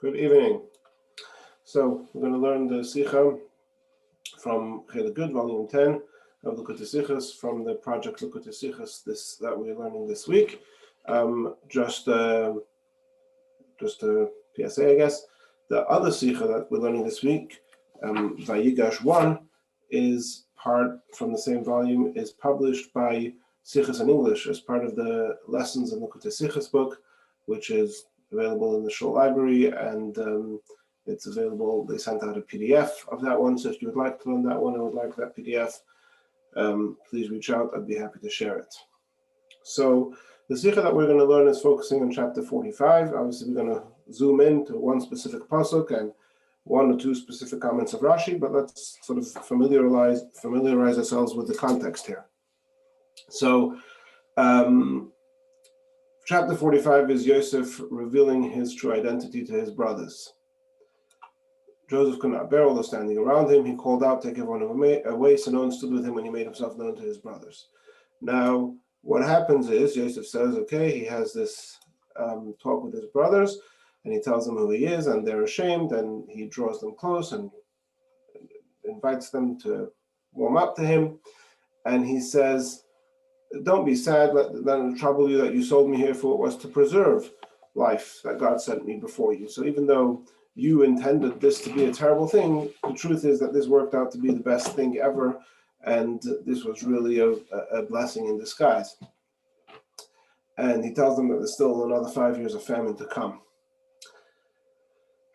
Good evening. So we're going to learn the Sicha from Likute, volume 10 of Likute Sichos from the project Likute Sichos that we're learning this week. Just a PSA, I guess. The other Sicha that we're learning this week, Vayigash 1, is part from the same volume, is published by Sichos in English as part of the lessons in the Likute Sichos book, which is available in the Shul library, and it's available. They sent out a PDF of that one, so if you would like to learn that one and would like that PDF, please reach out. I'd be happy to share it. So the Sicha that we're going to learn is focusing on chapter 45. Obviously, we're going to zoom in to one specific pasuk and one or two specific comments of Rashi, but let's sort of familiarize ourselves with the context here. So chapter 45 is Yosef revealing his true identity to his brothers. Joseph could not bear all those standing around him. He called out, "Take everyone away," so no one stood with him when he made himself known to his brothers. Now, what happens is Yosef says, okay, he has this talk with his brothers, and he tells them who he is, and they're ashamed, and he draws them close and invites them to warm up to him. And he says, "Don't be sad, let it trouble you that you sold me here, for it was to preserve life that God sent me before you." So even though you intended this to be a terrible thing, the truth is that this worked out to be the best thing ever, and this was really a blessing in disguise. And he tells them that there's still another 5 years of famine to come.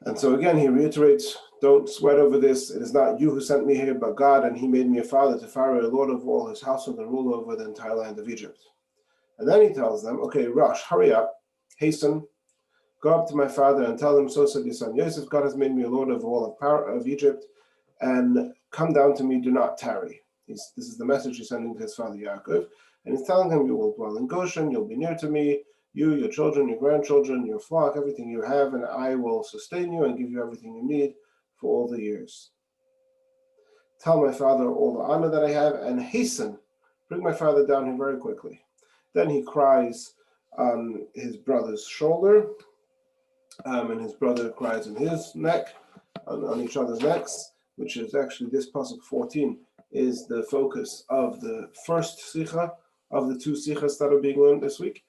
And so again, he reiterates, don't sweat over this. It is not you who sent me here, but God, and he made me a father to Pharaoh, a lord of all his household, and rule over the entire land of Egypt. And then he tells them, okay, rush, hurry up, hasten, go up to my father and tell him, so said your son Yosef, God has made me a lord of all of Egypt, and come down to me, do not tarry. This is the message he's sending to his father Yaakov, and he's telling him, you will dwell in Goshen, you'll be near to me, you, your children, your grandchildren, your flock, everything you have, and I will sustain you and give you everything you need for all the years. Tell my father all the honor that I have, and hasten, bring my father down here very quickly. Then he cries on his brother's shoulder, and his brother cries in his neck, on each other's necks, which is actually this pasuk 14 is the focus of the first sicha of the two sichas that are being learned this week.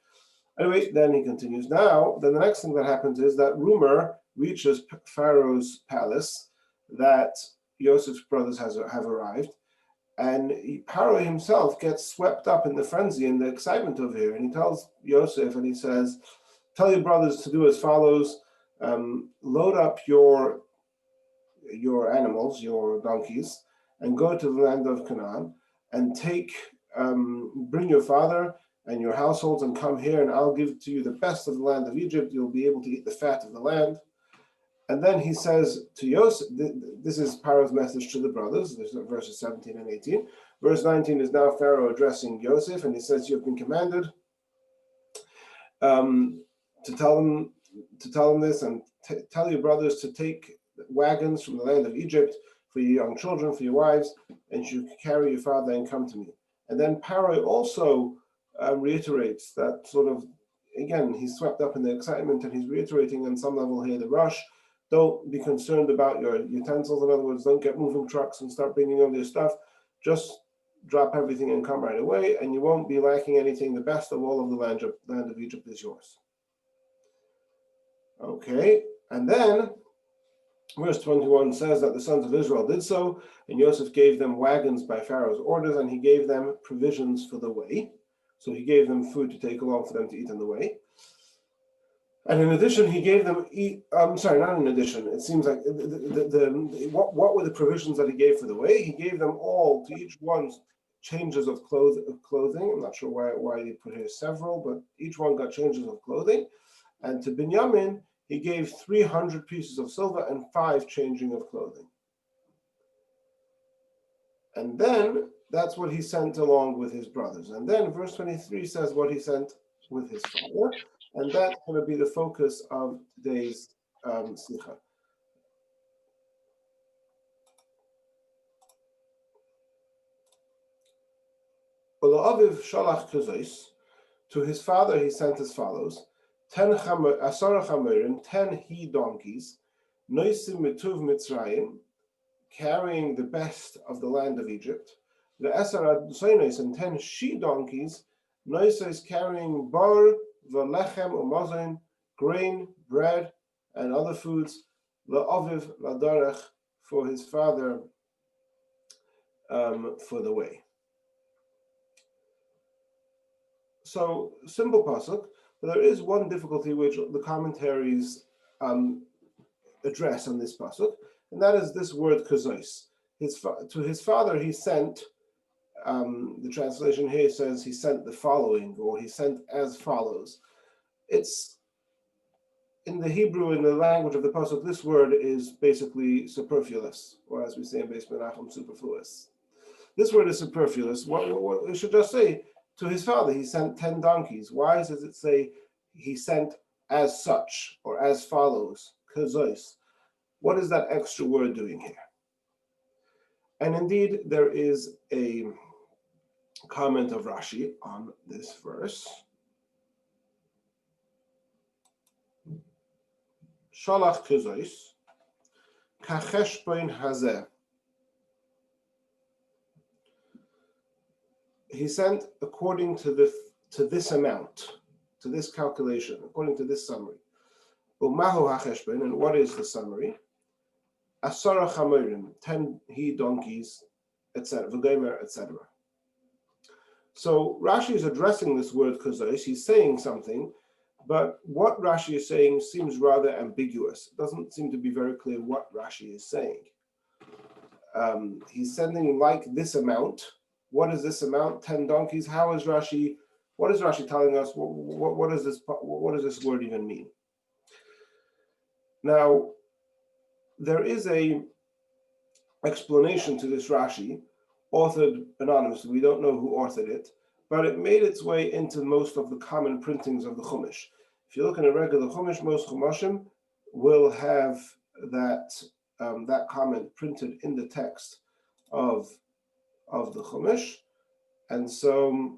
Anyway, then he continues. Now, then the next thing that happens is that rumor reaches Pharaoh's palace that Yosef's brothers have arrived, and Pharaoh himself gets swept up in the frenzy and the excitement over here, and he tells Yosef, and he says, tell your brothers to do as follows, load up your animals, your donkeys, and go to the land of Canaan, and bring your father and your households and come here, and I'll give to you the best of the land of Egypt. You'll be able to eat the fat of the land. And then he says to Yosef, this is Pharaoh's message to the brothers, this is verses 17 and 18. Verse 19 is now Pharaoh addressing Yosef, and he says, you've been commanded to tell them this, and tell your brothers to take wagons from the land of Egypt for your young children, for your wives, and you carry your father and come to me. And then Pharaoh also reiterates that sort of, again, he's swept up in the excitement, and he's reiterating on some level here the rush. Don't be concerned about your utensils. In other words, don't get moving trucks and start bringing all your stuff. Just drop everything and come right away, and you won't be lacking anything. The best of all of the land of Egypt is yours. Okay, and then verse 21 says that the sons of Israel did so, and Yosef gave them wagons by Pharaoh's orders, and he gave them provisions for the way. So he gave them food to take along for them to eat on the way. And in addition, he gave them not in addition. It seems like what were the provisions that he gave for the way? He gave them all, to each one, changes of clothing. I'm not sure why they put here several, but each one got changes of clothing. And to Binyamin, he gave 300 pieces of silver and 5 changing of clothing. And then that's what he sent along with his brothers. And then verse 23 says what he sent with his father. And that's going to be the focus of today's Sicha. To his father he sent as follows. asara chamerim, 10 he donkeys, noisim mituv Mitzrayim, carrying the best of the land of Egypt. The asara soinos, and 10 she donkeys, noisos carrying bar, v'lechem umazon, grain, bread, and other foods, la'aviv ladarech, for his father, for the way. So, simple pasuk, but there is one difficulty which the commentaries address on this pasuk, and that is this word kazois. To his father he sent, the translation here says he sent the following, or he sent as follows. It's, in the Hebrew, in the language of the pasuk, this word is basically superfluous, or as we say in Bais Menachem, superfluous. This word is superfluous. What it should just say, to his father he sent 10 donkeys. Why does it say he sent as such, or as follows, kazois? What is that extra word doing here? And indeed, there is a comment of Rashi on this verse. Shalach kazois, kacheshboin hazeh. He sent according to this amount, to this calculation, according to this summary. Umahu hacheshboin, and what is the summary? Asara chamerim, 10 he donkeys, etc., v'gomer, etc. So Rashi is addressing this word kazois. He's saying something, but what Rashi is saying seems rather ambiguous. It doesn't seem to be very clear what Rashi is saying. He's sending like this amount. What is this amount? 10 donkeys. What is Rashi telling us? What does this word even mean? Now, there is a explanation to this Rashi, authored anonymously. We don't know who authored it, but it made its way into most of the common printings of the Chumash. If you look in a regular Chumash, most Chumashim will have that comment printed in the text of the Chumash, and so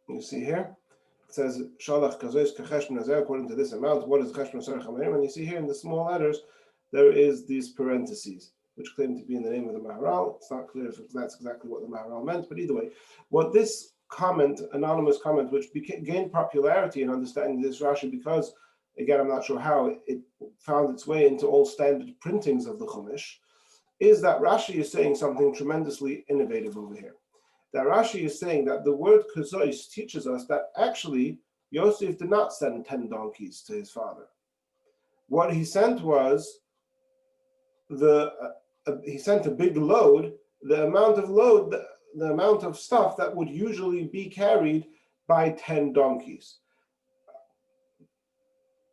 you see here it says Shalach kazois kacheshbon hazeh, according to this amount. What is cheshbon asar chamerim? And you see here in the small letters there is these parentheses which claim to be in the name of the Maharal. It's not clear if that's exactly what the Maharal meant, but either way, what this comment, anonymous comment, which gained popularity in understanding this Rashi, because again I'm not sure how it found its way into all standard printings of the Chumash, is that Rashi is saying something tremendously innovative over here. That Rashi is saying that the word kazois teaches us that actually Yosef did not send 10 donkeys to his father. What he sent was he sent a big load, the amount of stuff that would usually be carried by 10 donkeys.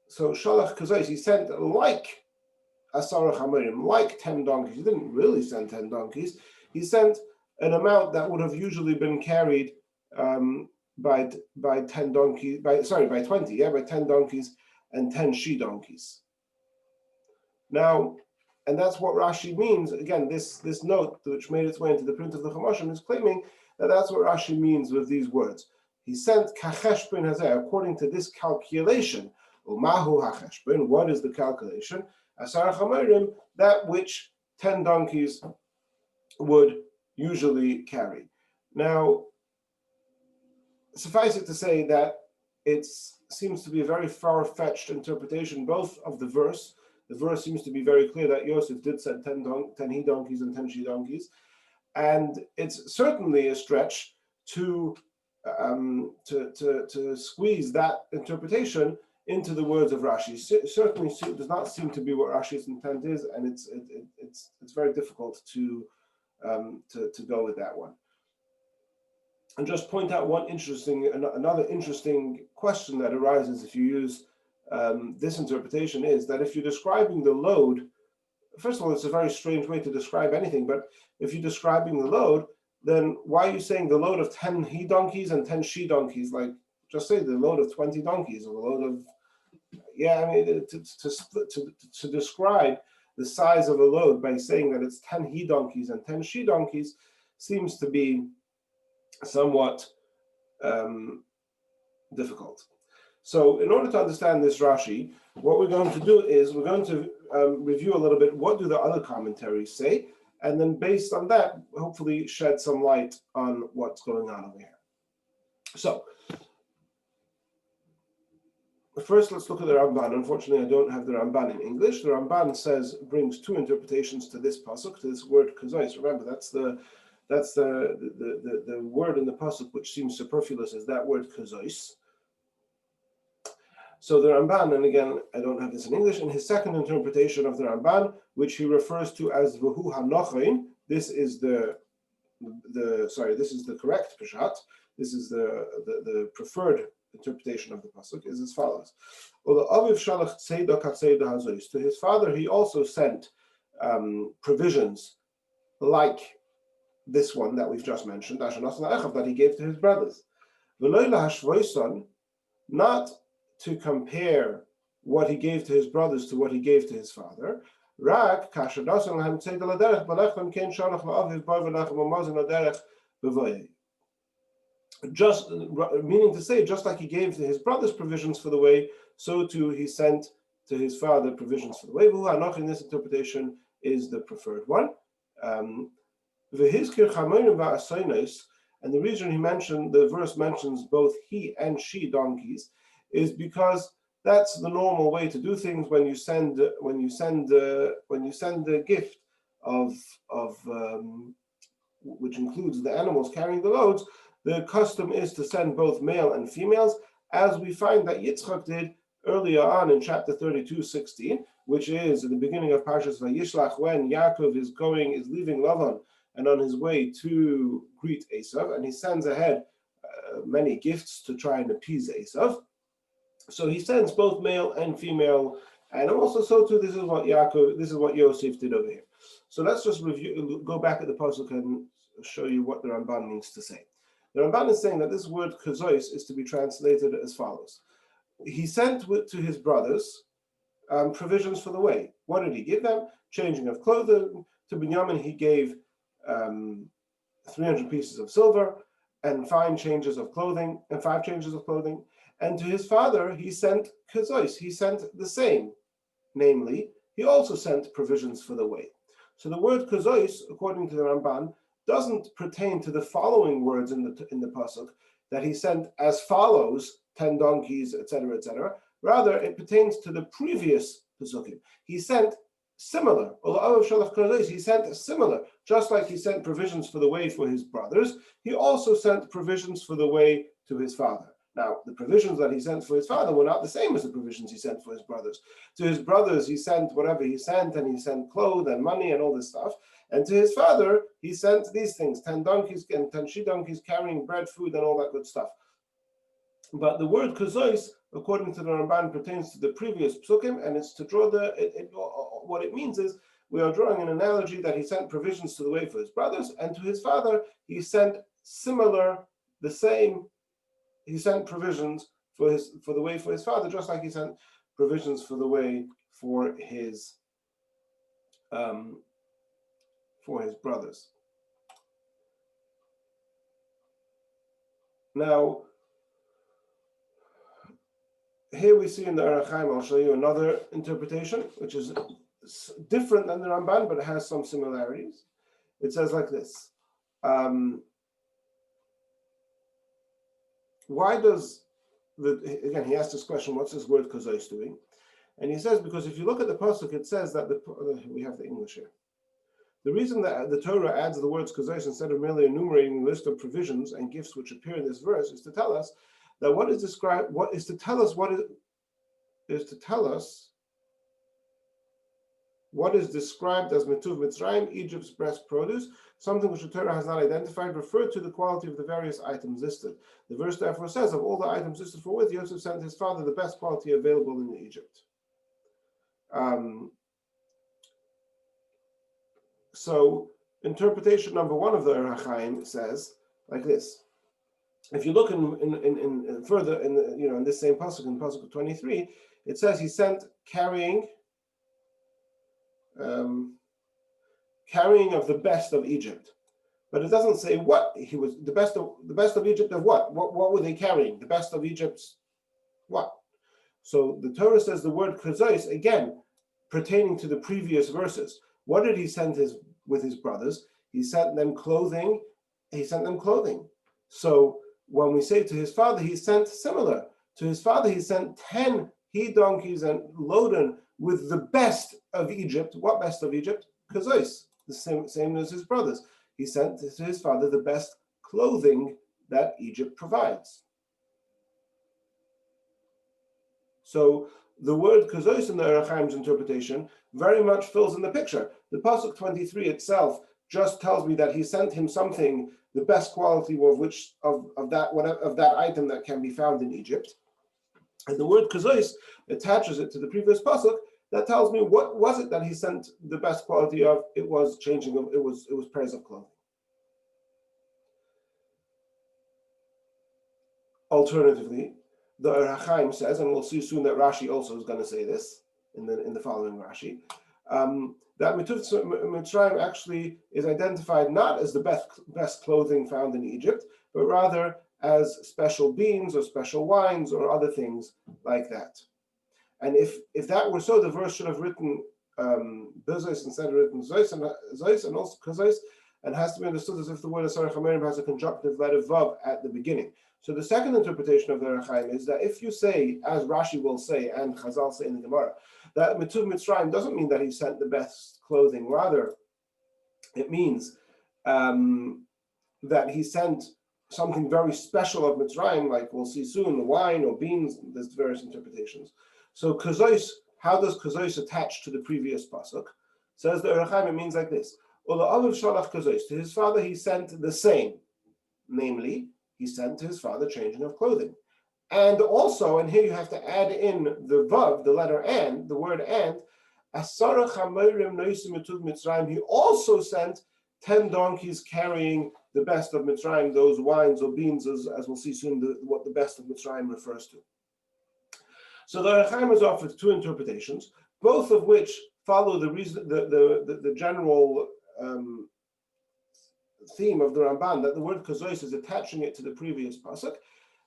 So Shalach kazois, he sent like Asara Chamerim, like 10 donkeys. He didn't really send 10 donkeys. He sent an amount that would have usually been carried by 10 donkeys, by 10 donkeys and 10 she donkeys. Now, and that's what Rashi means. Again, this note, which made its way into the print of the Chumashim, is claiming that that's what Rashi means with these words. He sent kacheshbon hazeh, according to this calculation. Umahu hacheshbon, what is the calculation? Asar chamerim, that which 10 donkeys would usually carry. Now, suffice it to say that it seems to be a very far-fetched interpretation, both of the verse. The verse seems to be very clear that Yosef did send 10 he donkeys and 10 she donkeys, and it's certainly a stretch to squeeze that interpretation into the words of Rashi. Certainly does not seem to be what Rashi's intent is, and it's very difficult to go with that one. And just point out another interesting question that arises if you use this interpretation, is that if you're describing the load, first of all, it's a very strange way to describe anything, but if you're describing the load, then why are you saying the load of 10 he donkeys and 10 she donkeys? Like, just say the load of 20 donkeys, or the load of, to describe the size of a load by saying that it's 10 he donkeys and 10 she donkeys seems to be somewhat difficult. So in order to understand this Rashi, what we're going to do is we're going to review a little bit what do the other commentaries say, and then based on that, hopefully shed some light on what's going on over here. So first, let's look at the Ramban. Unfortunately, I don't have the Ramban in English. The Ramban brings two interpretations to this pasuk, to this word kazais. Remember, that's the word in the pasuk which seems superfluous is that word kazais. So the Ramban, and again, I don't have this in English, in his second interpretation of the Ramban, which he refers to as V'hu HaNochain, this is the correct Peshat, this is the preferred interpretation of the pasuk, is as follows. To his father he also sent provisions like this one that we've just mentioned, that he gave to his brothers. Not to compare what he gave to his brothers to what he gave to his father. Just meaning to say, just like he gave to his brothers provisions for the way, so too he sent to his father provisions for the way. In this interpretation is the preferred one. And the reason the verse mentions both he and she donkeys is because that's the normal way to do things when you send a gift of which includes the animals carrying the loads. The custom is to send both male and females, as we find that Yitzchak did earlier on in chapter 32:16, which is at the beginning of Parshas Vayishlach, when Yaakov is leaving Lavan and on his way to greet Esav, and he sends ahead many gifts to try and appease Esav. So he sends both male and female animals. So too, this is what Yosef did over here. So let's just go back at the pasuk and show you what the Ramban means to say. The Ramban is saying that this word kazois is to be translated as follows. He sent to his brothers provisions for the way. What did he give them? Changing of clothing. To Binyamin he gave 300 pieces of silver and 5 changes of clothing. And to his father he sent kazois. He sent the same. Namely, he also sent provisions for the way. So the word kazois, according to the Ramban, doesn't pertain to the following words in the pasuk that he sent as follows: 10 donkeys, etc., etc. Rather, it pertains to the previous pasukim. He sent similar. He sent similar, just like he sent provisions for the way for his brothers. He also sent provisions for the way to his father. Now, the provisions that he sent for his father were not the same as the provisions he sent for his brothers. To his brothers, he sent whatever he sent, and he sent clothes and money and all this stuff. And to his father, he sent these things, 10 donkeys and 10 she-donkeys carrying bread, food, and all that good stuff. But the word kazois, according to the Ramban, pertains to the previous psukim, and it's to draw what it means is, we are drawing an analogy that he sent provisions to the way for his brothers, and to his father, he sent he sent provisions for the way for his father, just like he sent provisions for the way for his brothers. Now, here we see in the Orach Chaim, I'll show you another interpretation, which is different than the Ramban, but it has some similarities. It says like this. Why does again, he asked this question, what's this word kazois doing? And he says, because if you look at the pasuk, it says that we have the English here. The reason that the Torah adds the words kazois instead of merely enumerating the list of provisions and gifts which appear in this verse is to tell us that what is described as Metuv Mitzrayim, Egypt's best produce, something which the Torah has not identified, referred to the quality of the various items listed. The verse therefore says, of all the items listed forthwith, Yosef sent his father the best quality available in Egypt. So interpretation number 1 of the Orach Chaim says like this. If you look in further in this same pasuk, in pasuk 23, it says he sent carrying of the best of Egypt. but it doesn't say what he was the best of Egypt of what? What were they carrying? The best of Egypt's what? So the Torah says the word kazais again, pertaining to the previous verses. What did he send with his brothers? He sent them clothing. So when we say to his father, he sent similar. To his father, he sent 10 he-donkeys and loaden with the best of Egypt. What best of Egypt? Kazais, the same as his brothers. He sent to his father the best clothing that Egypt provides. So the word kazos in the Orach Chaim's interpretation very much fills in the picture. The pasuk 23 itself just tells me that he sent him something, the best quality of that item that can be found in Egypt. And the word kazos attaches it to the previous pasuk that tells me what was it that he sent the best quality of. It was pairs of clothing. Alternatively, the Orach Chaim says, and we'll see soon that Rashi also is going to say this in the following Rashi, that Mitzrayim actually is identified not as the best clothing found in Egypt, but rather as special beans or special wines or other things like that. And if that were so, the verse should have written Bais instead of written Zeis and also Kazais, and has to be understood as if the word Asar Chamerim has a conjunctive letter Vav at the beginning. So the second interpretation of the Orach Chaim is that if you say, as Rashi will say and Chazal say in the Gemara, that Mituv Mitzrayim doesn't mean that he sent the best clothing. Rather, it means that he sent something very special of Mitzrayim, like we'll see soon, wine or beans. There's various interpretations. So Kazos, how does Kazos attach to the previous pasuk? Says the Orach Chaim, it means like this: Ola Aviv Shalach Kazos, to his father he sent the same, namely, he sent to his father changing of clothing. And also, and here you have to add in the vav, the letter and, the word and, Asara Chamerim Noisim Mituv Mitzrayim, he also sent 10 donkeys carrying the best of Mitzrayim, those wines or beans, as we'll see soon, what the best of Mitzrayim refers to. So the Orach Chaim has offered two interpretations, both of which follow the general theme of the Ramban, that the word kazos is attaching it to the previous pasuk,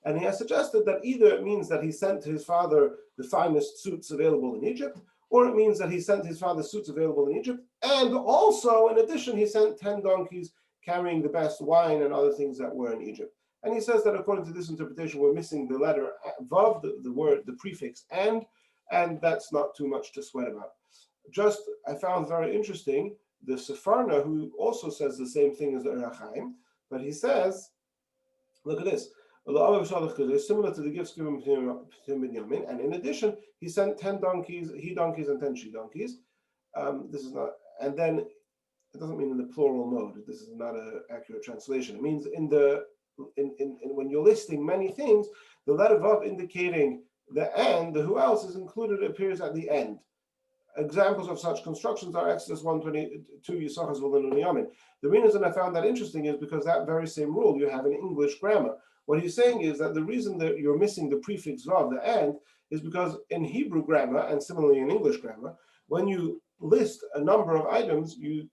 and he has suggested that either it means that he sent to his father the finest suits available in Egypt, or it means that he sent his father suits available in Egypt, and also in addition he sent 10 donkeys carrying the best wine and other things that were in Egypt. And he says that according to this interpretation we're missing the letter vav, the prefix and that's not too much to sweat about. Just I found very interesting the Sefarna, who also says the same thing as the Orach Chaim, but he says, look at this, similar to the gifts given to Binyamin, and in addition, he sent 10 donkeys, he-donkeys and 10 she-donkeys. This is not, and then it doesn't mean in the plural mode. This is not an accurate translation. It means in when you're listing many things, the letter vav indicating the and, the who else is included, appears at the end. Examples of such constructions are Exodus 1:22, Yisachas v'Lenu Yamin. The reason I found that interesting is because that very same rule you have in English grammar. What he's saying is that the reason that you're missing the prefix vav, the and, is because in Hebrew grammar, and similarly in English grammar, when you list a number of items, you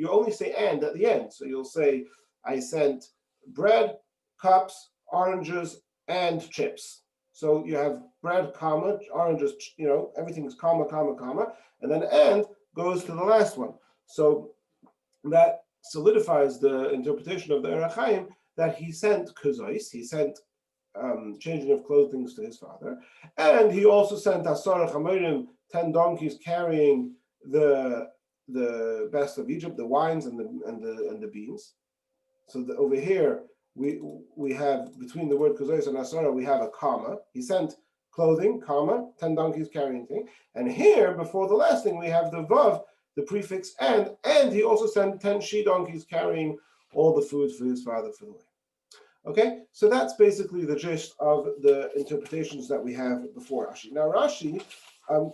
only say and at the end. So you'll say, I sent bread, cups, oranges, and chips. So you have bread, comma, oranges, everything's comma, comma, comma, and then and goes to the last one. So that solidifies the interpretation of the Orach Chaim that he sent kazos, he sent changing of clothing to his father, and he also sent Asara Chamerim, 10 donkeys carrying the best of Egypt, the wines and the beans. So over here we have between the word kazos and Asara we have a comma. He sent clothing, comma, 10 donkeys carrying thing, and here before the last thing we have the vav, the prefix and he also sent 10 she donkeys carrying all the food for his father for the way. Okay, so that's basically the gist of the interpretations that we have before Rashi. Now Rashi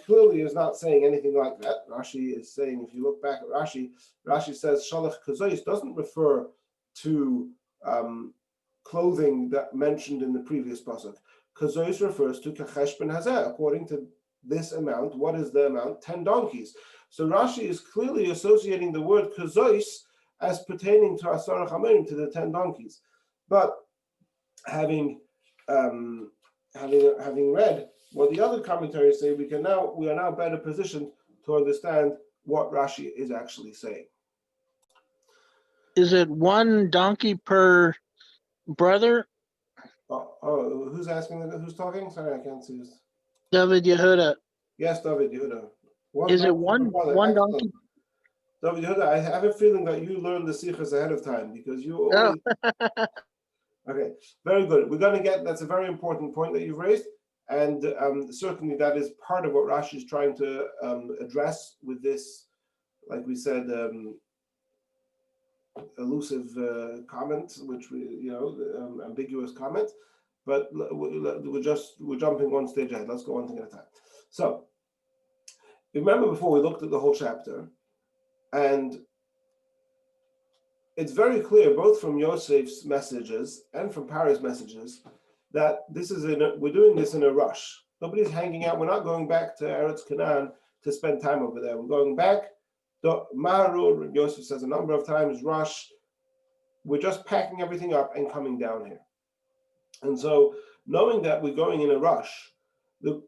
clearly is not saying anything like that. Rashi is saying, if you look back at Rashi says Shalach Kazos doesn't refer to clothing that mentioned in the previous pasuk. Kazos refers to Kachesh ben Hazeh. According to this amount, what is the amount? 10 donkeys. So Rashi is clearly associating the word Kazos as pertaining to Asara Chamerim, to the 10 donkeys. But having read what the other commentaries say, we are now better positioned to understand what Rashi is actually saying. Is it one donkey per brother? Who's asking? Who's talking? Sorry, I can't see. David Yehuda. Yes, David Yehuda. Is it one donkey? David Yehuda, I have a feeling that you learned the Sichos ahead of time, because you always... Oh. Okay, very good. We're going to get, that's a very important point that you've raised, and certainly that is part of what Rashi is trying to address with this, like we said, elusive comment, which ambiguous comment. But we're jumping one stage ahead. Let's go one thing at a time. So remember, before we looked at the whole chapter, and it's very clear, both from Yosef's messages and from Paro's messages, that we're doing this in a rush. Nobody's hanging out. We're not going back to Eretz Canaan to spend time over there. We're going back. Maharur, Yosef says a number of times, rush. We're just packing everything up and coming down here. And so, knowing that we're going in a rush, the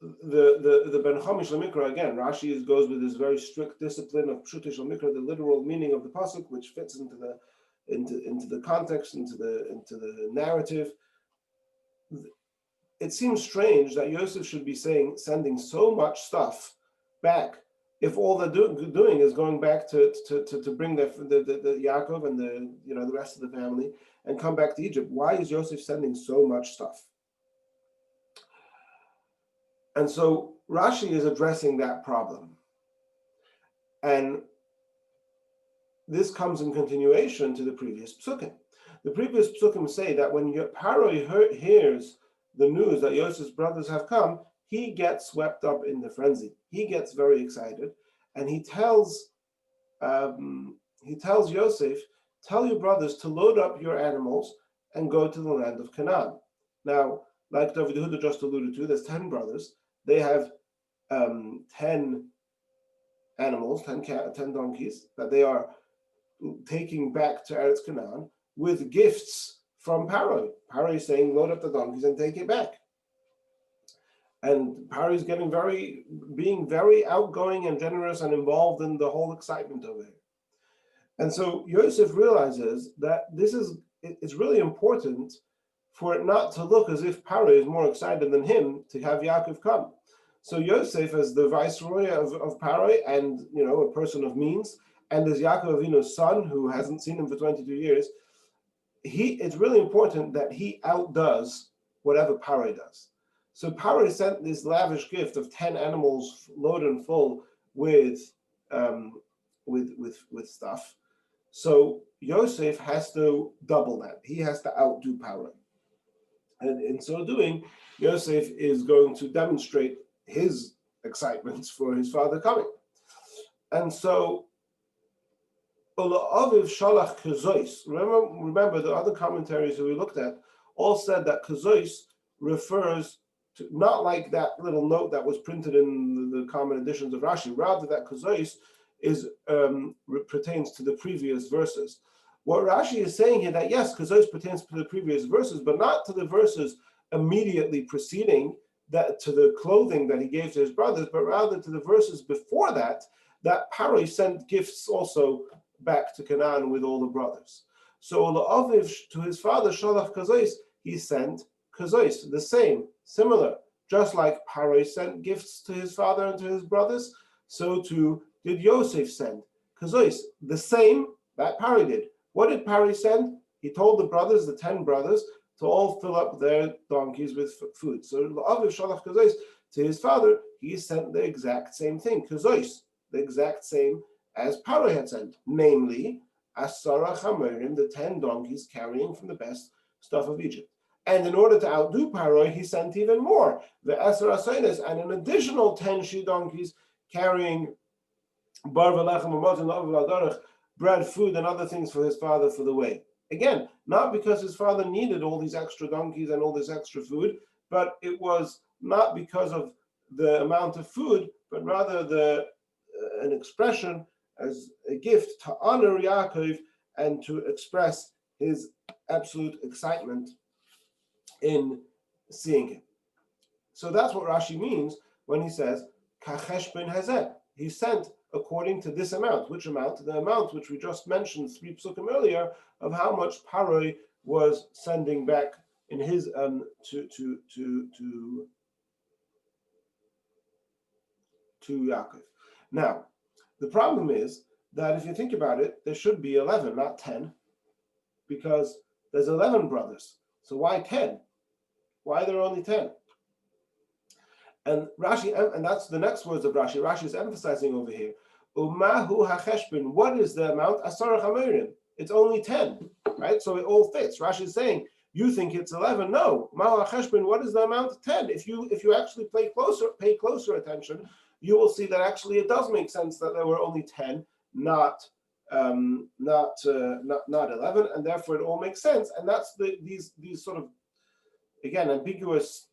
Ben Chamish Lemikra, again, Rashi goes with this very strict discipline of Pshutish Lemikra, the literal meaning of the pasuk, which fits into the context, into the narrative. It seems strange that Yosef should be sending so much stuff back, if all they're doing is going back to bring the Yaakov and the rest of the family and come back to Egypt. Why is Yosef sending so much stuff? And so Rashi is addressing that problem. And this comes in continuation to the previous psukim. The previous psukim say that when Paro hears the news that Yosef's brothers have come, he gets swept up in the frenzy. He gets very excited, and he tells Yosef, "Tell your brothers to load up your animals and go to the land of Canaan." Now, like David Yehuda just alluded to, there's 10 brothers. They have 10 animals, 10 donkeys that they are taking back to Eretz Canaan with gifts from Paro. Paro is saying, load up the donkeys and take it back. And Paro is being very outgoing and generous and involved in the whole excitement over here. And so Yosef realizes that it's really important for it not to look as if Paro is more excited than him to have Yaakov come. So Yosef, as the viceroy of Paro and a person of means, and as Yaakov Avinu's son, who hasn't seen him for 22 years, it's really important that he outdoes whatever Paro does. So Paro sent this lavish gift of 10 animals loaded and full with stuff. So Yosef has to double that. He has to outdo Paro. And in so doing, Yosef is going to demonstrate his excitement for his father coming. And so, Aviv Shalach Kazois. Remember the other commentaries that we looked at all said that Kazois refers to, not like that little note that was printed in the common editions of Rashi, rather that Kazois pertains to the previous verses. What Rashi is saying here, that yes, Kazois pertains to the previous verses, but not to the verses immediately preceding that, to the clothing that he gave to his brothers, but rather to the verses before that Paro sent gifts also back to Canaan with all the brothers. So La'aviv, to his father, Shalach Kazois, he sent Kazois, the same, similar. Just like Paro sent gifts to his father and to his brothers, so too did Yosef send Kazois, the same that Paro did. What did Paro send? He told the brothers, the 10 brothers, to all fill up their donkeys with food. So La'aviv Shalach Kazois, to his father, he sent the exact same thing, Kazois, the exact same as Paro had sent, namely, Asara Chamerim, the 10 donkeys carrying from the best stuff of Egypt. And in order to outdo Paro, he sent even more, the Asara Sainas, and an additional 10 she-donkeys carrying bar v'lechem u'motzin la'av, bread, food, and other things for his father for the way. Again, not because his father needed all these extra donkeys and all this extra food, but it was not because of the amount of food, but rather an expression as a gift to honor Yaakov and to express his absolute excitement in seeing him. So that's what Rashi means when he says, Kachesh ben Hazeh. He sent according to this amount. Which amount? The amount which we just mentioned 3 psukim earlier of how much Paroi was sending back in his to Yaakov. Now, the problem is that if you think about it, there should be 11, not 10, because there's 11 brothers. So why 10? Why are there only 10? And Rashi, and that's the next words of Rashi. Rashi is emphasizing over here. Umahu hacheshbon. What is the amount? Asar chamerin. It's only 10, right? So it all fits. Rashi is saying, you think it's 11. No. Mahu hacheshbon. What is the amount? 10. If you actually pay closer attention, you will see that actually it does make sense that there were only 10, not 11, and therefore it all makes sense. And that's these sort of, again, ambiguous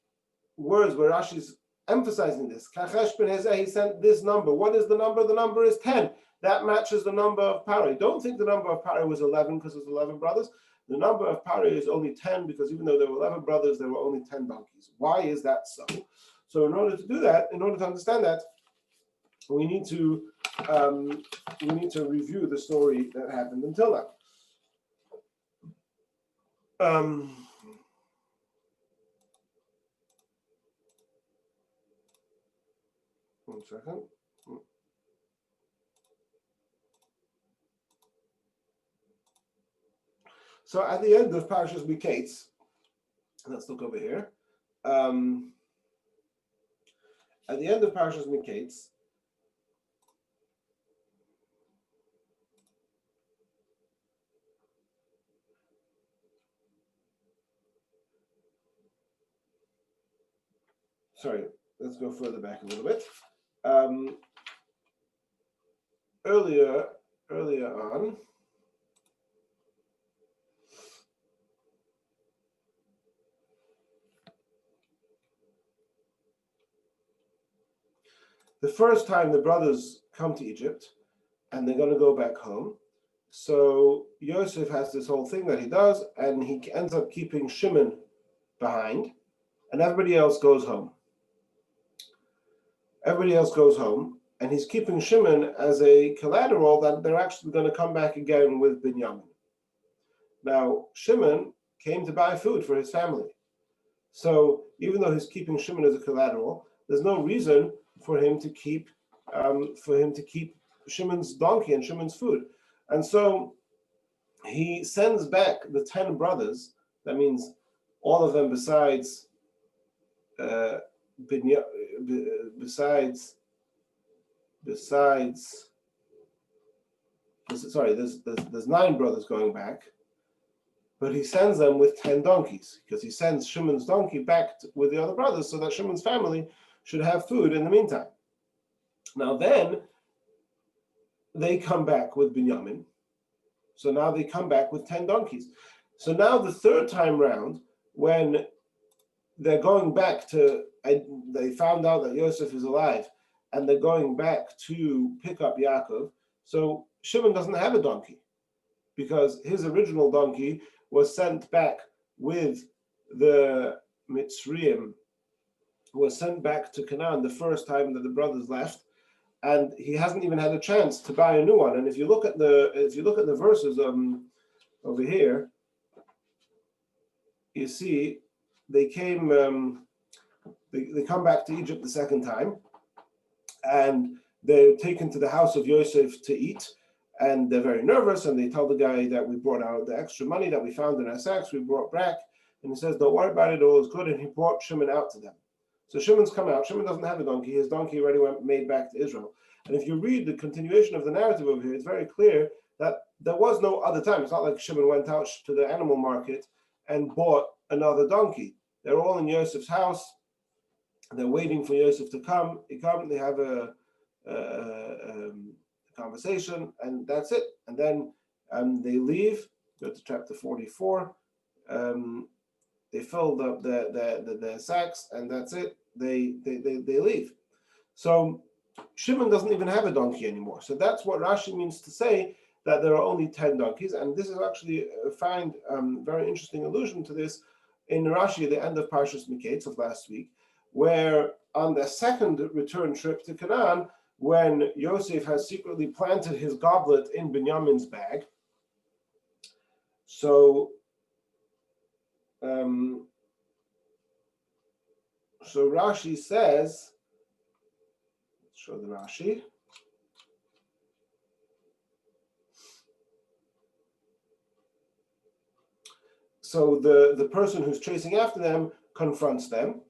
words where Rashi's emphasizing this. Kachesh ben Hazeh, he sent this number. What is the number? The number is 10. That matches the number of Paroi. Don't think the number of Paroi was 11 because there's 11 brothers. The number of Paroi is only 10 because even though there were 11 brothers, there were only 10 donkeys. Why is that so? So in order to do that, in order to understand that, we need to review the story that happened until now. One second. So at the end of Parashas Miketz, let's look over here. At the end of Parashas Miketz, sorry, let's go further back a little bit. Earlier on, the first time the brothers come to Egypt and they're going to go back home, so Yosef has this whole thing that he does, and he ends up keeping Shimon behind, and everybody else goes home. Everybody else goes home, and he's keeping Shimon as a collateral that they're actually going to come back again with Binyamin. Now, Shimon came to buy food for his family. So even though he's keeping Shimon as a collateral, there's no reason for him to keep Shimon's donkey and Shimon's food. And so he sends back the 10 brothers. That means all of them besides there's 9 brothers going back, but he sends them with 10 donkeys because he sends Shimon's donkey back with the other brothers so that Shimon's family should have food in the meantime. Now then, they come back with Binyamin. So now they come back with 10 donkeys. So now the third time round, when they're going back they found out that Yosef is alive, and they're going back to pick up Yaakov. So Shimon doesn't have a donkey because his original donkey was sent back with the Mitzrayim, was sent back to Canaan the first time that the brothers left, and he hasn't even had a chance to buy a new one. And if you look at the verses over here, you see they came. They come back to Egypt the second time, and they're taken to the house of Yosef to eat, and they're very nervous, and they tell the guy that we brought out the extra money that we found in our sacks, we brought back, and he says, don't worry about it, all is good, and he brought Shimon out to them. So Shimon's come out. Shimon doesn't have a donkey. His donkey already made back to Israel. And if you read the continuation of the narrative over here, it's very clear that there was no other time. It's not like Shimon went out to the animal market and bought another donkey. They're all in Yosef's house. They're waiting for Yosef to come. They have a conversation, and that's it. And then they leave. Go to chapter 44. They filled up their sacks, and that's it. They leave. So Shimon doesn't even have a donkey anymore. So that's what Rashi means to say that there are only 10 donkeys. And this is actually, find very interesting allusion to this in Rashi at the end of Parshas Miketz of last week, where on the second return trip to Canaan, when Yosef has secretly planted his goblet in Binyamin's bag. So Rashi says, let's show the Rashi. So the person who's chasing after them confronts them,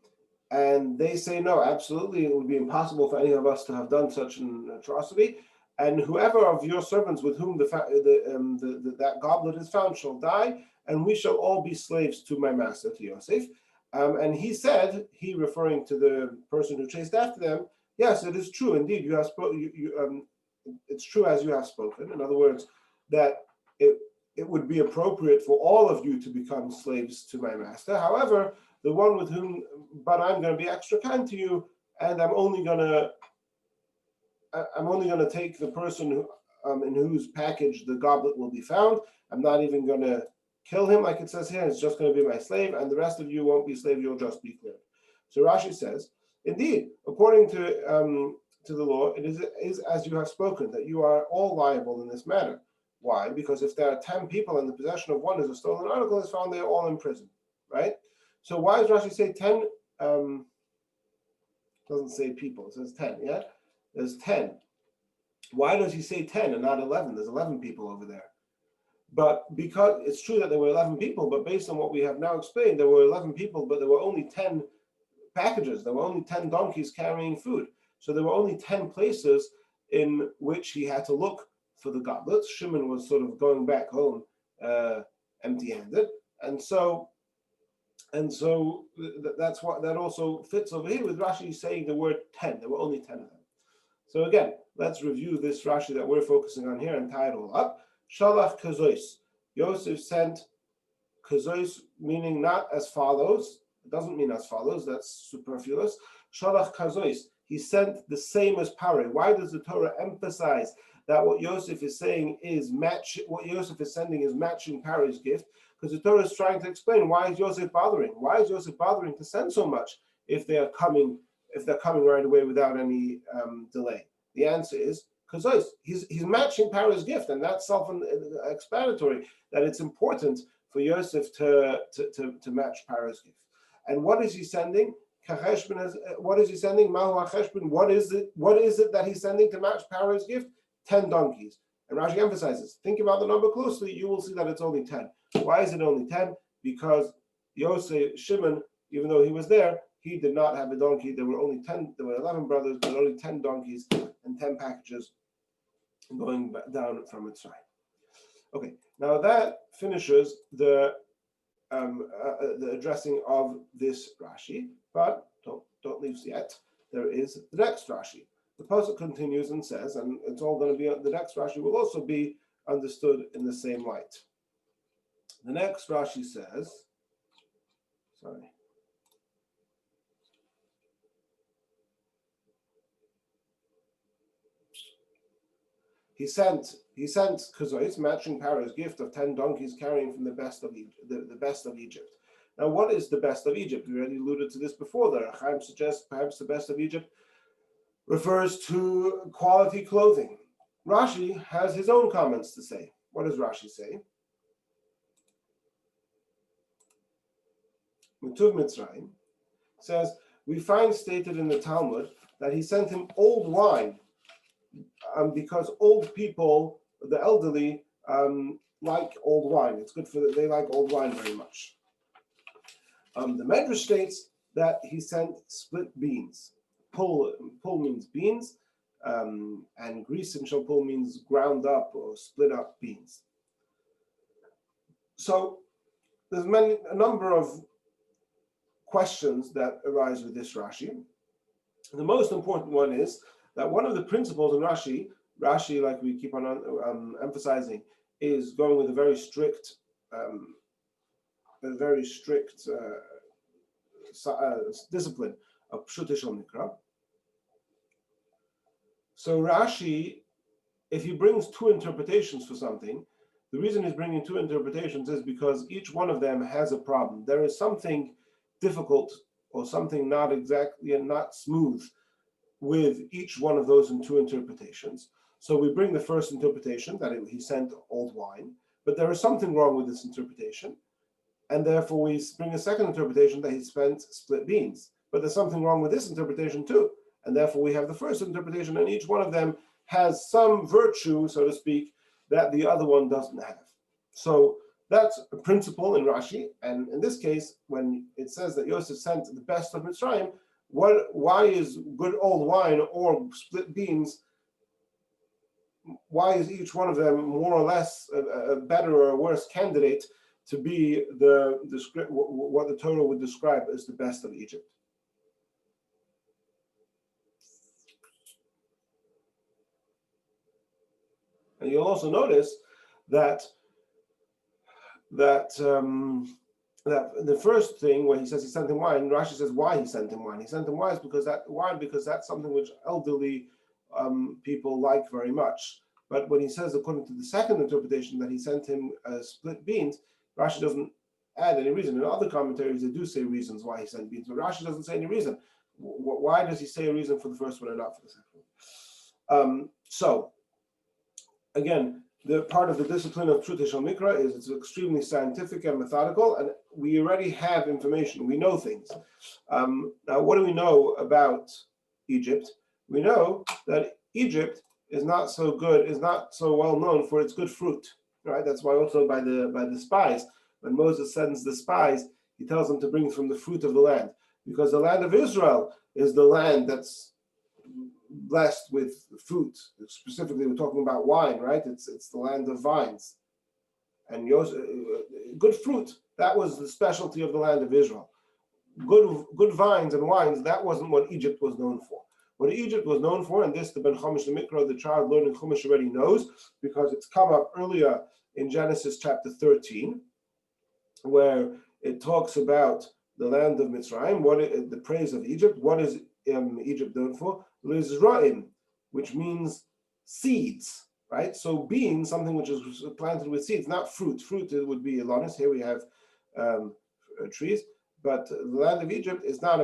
and they say, no, absolutely, it would be impossible for any of us to have done such an atrocity. And whoever of your servants with whom that goblet is found shall die, and we shall all be slaves to my master, to Yosef. And he said, he referring to the person who chased after them, yes, it is true. Indeed, you have spoken. It's true as you have spoken. In other words, that it would be appropriate for all of you to become slaves to my master. However, the one with whom, but I'm going to be extra kind to you, and I'm only going to take the person who, in whose package the goblet will be found. I'm not even going to kill him, like it says here. It's just going to be my slave, and the rest of you won't be slaves. You'll just be cleared. So Rashi says, indeed, according to the law, it is as you have spoken, that you are all liable in this matter. Why? Because if there are 10 people and the possession of one is a stolen article is found, they are all in prison, right? So why does Rashi say 10? Doesn't say people, it says 10, yeah? There's 10. Why does he say 10 and not 11? There's 11 people over there. But because it's true that there were 11 people, but based on what we have now explained, there were 11 people, but there were only 10 packages. There were only 10 donkeys carrying food. So there were only 10 places in which he had to look for the goblets. Shimon was sort of going back home empty-handed. And so that's what that also fits over here with Rashi saying the word 10. There were only 10 of them. So again, let's review this Rashi that we're focusing on here and tie it all up. Shalach kazois. Yosef sent kazois, meaning not as follows. It doesn't mean as follows. That's superfluous. Shalach kazois. He sent the same as Pare. Why does the Torah emphasize that what Yosef is saying is what Yosef is sending is matching Pare's gift? Because the Torah is trying to explain, why is Yosef bothering? Why is Yosef bothering to send so much if they're coming right away without any delay? The answer is because he's matching Pare's gift, and that's self-explanatory that it's important for Yosef to match Pare's gift. And what is he sending? What is he sending? What is it that he's sending to match Pare's gift? 10 donkeys. And Rashi emphasizes, think about the number closely, you will see that it's only 10. Why is it only 10? Because Shimon, even though he was there, he did not have a donkey. There were only 10, there were 11 brothers, but only 10 donkeys and 10 packages going down from Mitzrayim. Okay, now that finishes the addressing of this Rashi, but don't leave yet. There is the next Rashi. The pasuk continues and says, and it's all going to be, the next Rashi will also be understood in the same light. The next Rashi says, He sent Kazois, matching Paro's gift of 10 donkeys carrying from the best of Egypt. Now, what is the best of Egypt? We already alluded to this before. The Chaim suggests perhaps the best of Egypt refers to quality clothing. Rashi has his own comments to say. What does Rashi say? Mutuv Mitzrayim says, we find stated in the Talmud that he sent him old wine because old people, the elderly, like old wine. It's good for they like old wine very much. The Medrash states that he sent split beans. Pul means beans, and grisin shapul means ground up or split up beans. So there's a number of questions that arise with this Rashi. The most important one is that one of the principles in Rashi, like we keep on emphasizing, is going with a very strict discipline of Pshut Shel Mikra. So Rashi, if he brings two interpretations for something, the reason he's bringing two interpretations is because each one of them has a problem. There is something difficult or something not exactly and not smooth with each one of those in two interpretations. So we bring the first interpretation that he sent old wine, but there is something wrong with this interpretation, and therefore we bring a second interpretation that he spent split beans. But there's something wrong with this interpretation too, and therefore we have the first interpretation, and each one of them has some virtue, so to speak, that the other one doesn't have. So that's a principle in Rashi, and in this case, when it says that Yosef sent the best of Mitzrayim, why is good old wine or split beans, why is each one of them more or less a better or a worse candidate to be what the Torah would describe as the best of Egypt? And you'll also notice that that the first thing where he says he sent him wine, Rashi says why he sent him wine. He sent him wine because that's something which elderly people like very much. But when he says, according to the second interpretation, that he sent him split beans, Rashi doesn't add any reason. In other commentaries, they do say reasons why he sent beans, but Rashi doesn't say any reason. Why does he say a reason for the first one and not for the second one? So, again, the part of the discipline of Trut Shel Mikra is it's extremely scientific and methodical, and we already have information. We know things. Now, what do we know about Egypt? We know that Egypt is not so well known for its good fruit, right? That's why also by the spies, when Moses sends the spies, he tells them to bring from the fruit of the land, because the land of Israel is the land that's blessed with fruit. Specifically, we're talking about wine, right? It's the land of vines, and good fruit. That was the specialty of the land of Israel. Good vines and wines. That wasn't what Egypt was known for. What Egypt was known for, and this the Ben Chumash the Mikra, the child learning Chumash already knows, because it's come up earlier in Genesis chapter 13, where it talks about the land of Mitzrayim, the praise of Egypt. What is Egypt known for? Lizra'im, which means seeds, right? So beans, something which is planted with seeds, not fruit. Fruit would be Elonis. Here we have trees. But the land of Egypt is not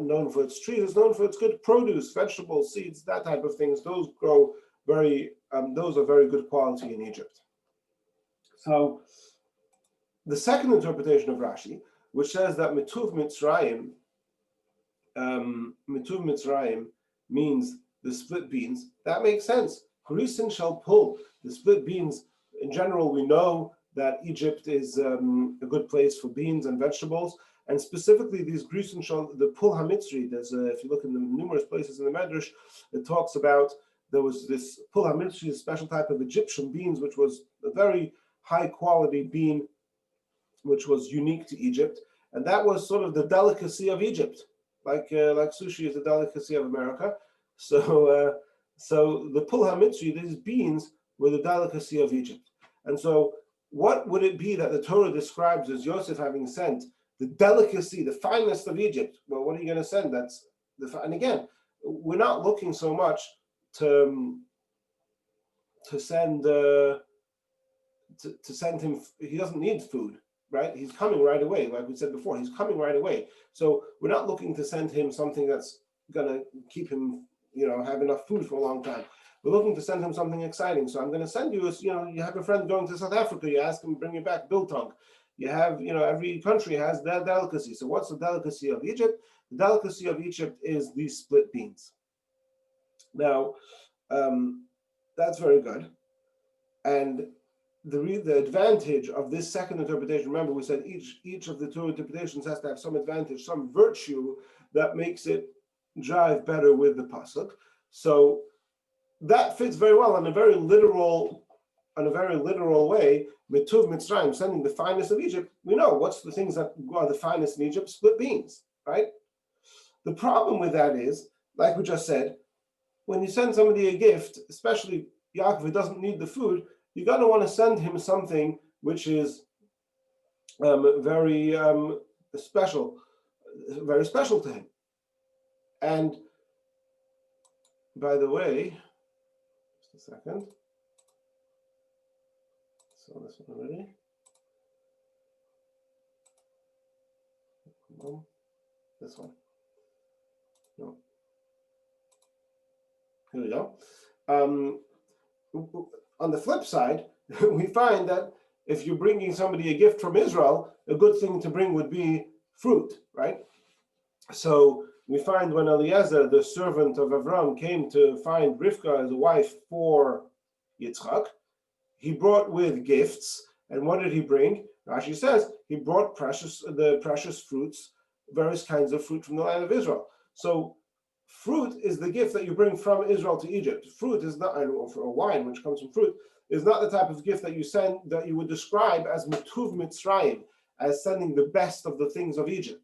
known for its trees. It's known for its good produce, vegetables, seeds, that type of things. Those grow those are very good quality in Egypt. So the second interpretation of Rashi, which says that Mituv Mitzrayim means the split beans, that makes sense. Krisin shall pull the split beans. In general, we know that Egypt is a good place for beans and vegetables. And specifically, these Grisin shall, the Pul HaMitzri, if you look in the numerous places in the Medrash, it talks about there was this Pul HaMitzri, a special type of Egyptian beans, which was a very high quality bean, which was unique to Egypt. And that was sort of the delicacy of Egypt, like sushi is the delicacy of America. So the Pul HaMitzri, these beans, were the delicacy of Egypt. And so what would it be that the Torah describes as Yosef having sent the delicacy, the finest of Egypt? Well, what are you going to send? And again, we're not looking so much to send him. He doesn't need food, right? He's coming right away, like we said before. He's coming right away. So we're not looking to send him something that's going to keep him, have enough food for a long time. We're looking to send him something exciting. So I'm going to send you, you have a friend going to South Africa. You ask him to bring you back biltong. You have, every country has their delicacy. So what's the delicacy of Egypt? The delicacy of Egypt is these split beans. Now, that's very good. And the advantage of this second interpretation, remember we said each of the two interpretations has to have some advantage, some virtue that makes it jive better with the pasuk. So that fits very well in a very literal way. Mituv Mitzrayim, sending the finest of Egypt. We know what's the things that are the finest in Egypt: split beans, right? The problem with that is, like we just said, when you send somebody a gift, especially Yaakov, who doesn't need the food, you're going to want to send him something which is very special to him. And by the way, a second. So this one already. This one. No. Here we go. On the flip side, we find that if you're bringing somebody a gift from Israel, a good thing to bring would be fruit, right? So we find when Eliezer, the servant of Avram, came to find Rivka as a wife for Yitzchak, he brought with gifts. And what did he bring? Rashi says he brought the precious fruits, various kinds of fruit from the land of Israel. So fruit is the gift that you bring from Israel to Egypt. Fruit is not, or wine, which comes from fruit, is not the type of gift that you send, that you would describe as Metuv Mitzrayim, as sending the best of the things of Egypt.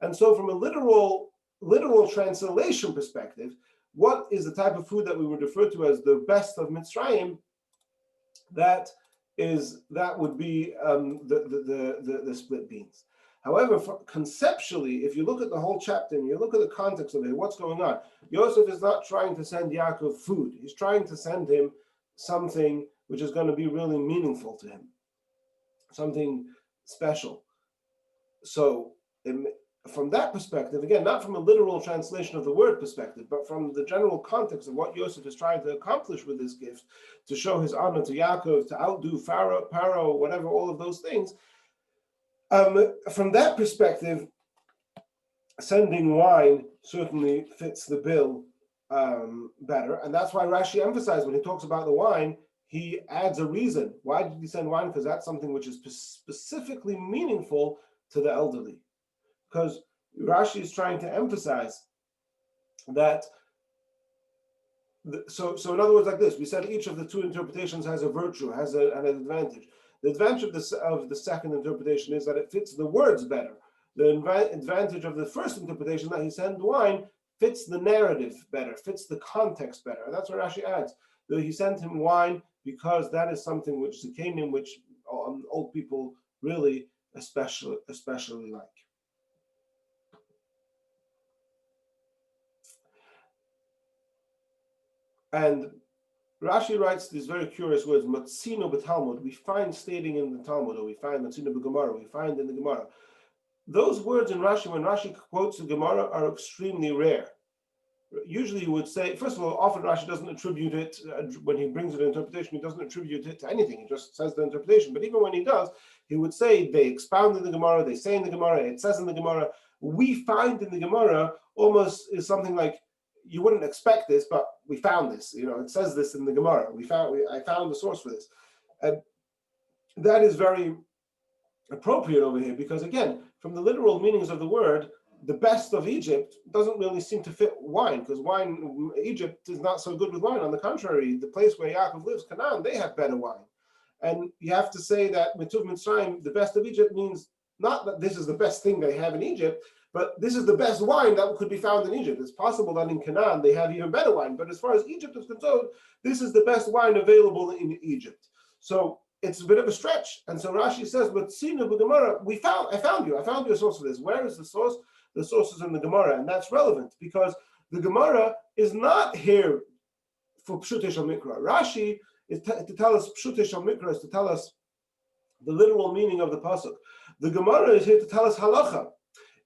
And so from a literal translation perspective, what is the type of food that we would refer to as the best of Mitzrayim? That would be the split beans. However, conceptually, if you look at the whole chapter and you look at the context of it, what's going on? Yosef is not trying to send Yaakov food. He's trying to send him something which is going to be really meaningful to him, something special. So from that perspective, again, not from a literal translation of the word perspective, but from the general context of what Yosef is trying to accomplish with this gift, to show his honor to Yaakov, to outdo Pharaoh, whatever, all of those things. From that perspective, sending wine certainly fits the bill better. And that's why Rashi emphasized when he talks about the wine, he adds a reason. Why did he send wine? Because that's something which is specifically meaningful to the elderly. Because Rashi is trying to emphasize that, so in other words, like this, we said each of the two interpretations has a virtue, has an advantage. The advantage of the second interpretation is that it fits the words better. The advantage of the first interpretation, that he sent wine, fits the narrative better, fits the context better. And that's what Rashi adds. That he sent him wine because that is something which came in, which old people really especially like. And Rashi writes these very curious words, Matzino b'Talmud, we find stating in the Talmud, or we find Matzino b'Gemara, we find in the Gemara. Those words in Rashi, when Rashi quotes the Gemara, are extremely rare. Usually you would say, first of all, often Rashi doesn't attribute it, when he brings an interpretation, he doesn't attribute it to anything, he just says the interpretation. But even when he does, he would say, they expound in the Gemara, they say in the Gemara, it says in the Gemara. We find in the Gemara almost is something like, you wouldn't expect this, but we found this. It says this in the Gemara. I found the source for this. And that is very appropriate over here because, again, from the literal meanings of the word, the best of Egypt doesn't really seem to fit wine, because Egypt is not so good with wine. On the contrary, the place where Yaakov lives, Canaan, they have better wine. And you have to say that Metuv Mitzrayim, the best of Egypt, means not that this is the best thing they have in Egypt, but this is the best wine that could be found in Egypt. It's possible that in Canaan they have even better wine, but as far as Egypt is concerned, this is the best wine available in Egypt. So it's a bit of a stretch. And so Rashi says, but Sinu b'Gemara, I found you a source for this. Where is the source? The source is in the Gemara, and that's relevant because the Gemara is not here for Pshutei Shel Mikra. Rashi is to tell us Pshutei Shel Mikra, is to tell us the literal meaning of the pasuk. The Gemara is here to tell us halacha.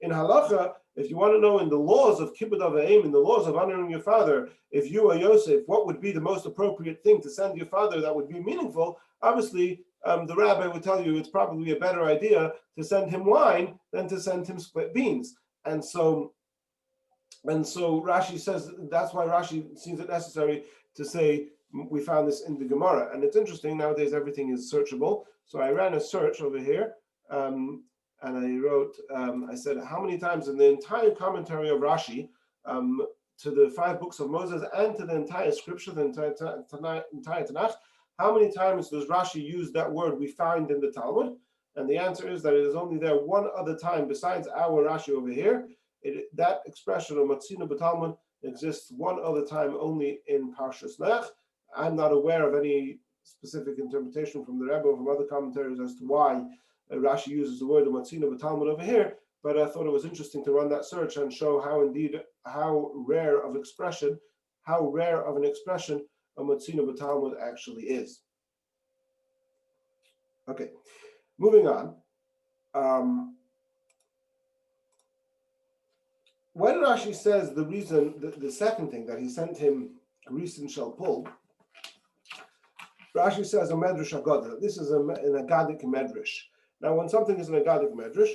In halacha, if you want to know in the laws of kibbud av v'em, in the laws of honoring your father, if you are Yosef, what would be the most appropriate thing to send your father that would be meaningful? Obviously, the rabbi would tell you it's probably a better idea to send him wine than to send him split beans. And so Rashi says, that's why Rashi seems it necessary to say, we found this in the Gemara. And it's interesting, nowadays everything is searchable. So I ran a search over here, and I wrote, I said, how many times in the entire commentary of Rashi to the 5 books of Moses and to the entire scripture, the entire Tanakh, how many times does Rashi use that word we find in the Talmud? And the answer is that it is only there one other time besides our Rashi over here. That expression of Matzino b'Talmud exists one other time only in Parshas Lech. I'm not aware of any specific interpretation from the Rebbe or from other commentaries as to why Rashi uses the word of Matzino b'Talmud over here, but I thought it was interesting to run that search and show how rare of an expression a Motzino B'Talmud actually is. Okay, moving on. When Rashi says the reason, the second thing that he sent him Grisin Shalpul, Rashi says a medrash agada. This is an agadic medrash. Now, when something is an agadic medrash,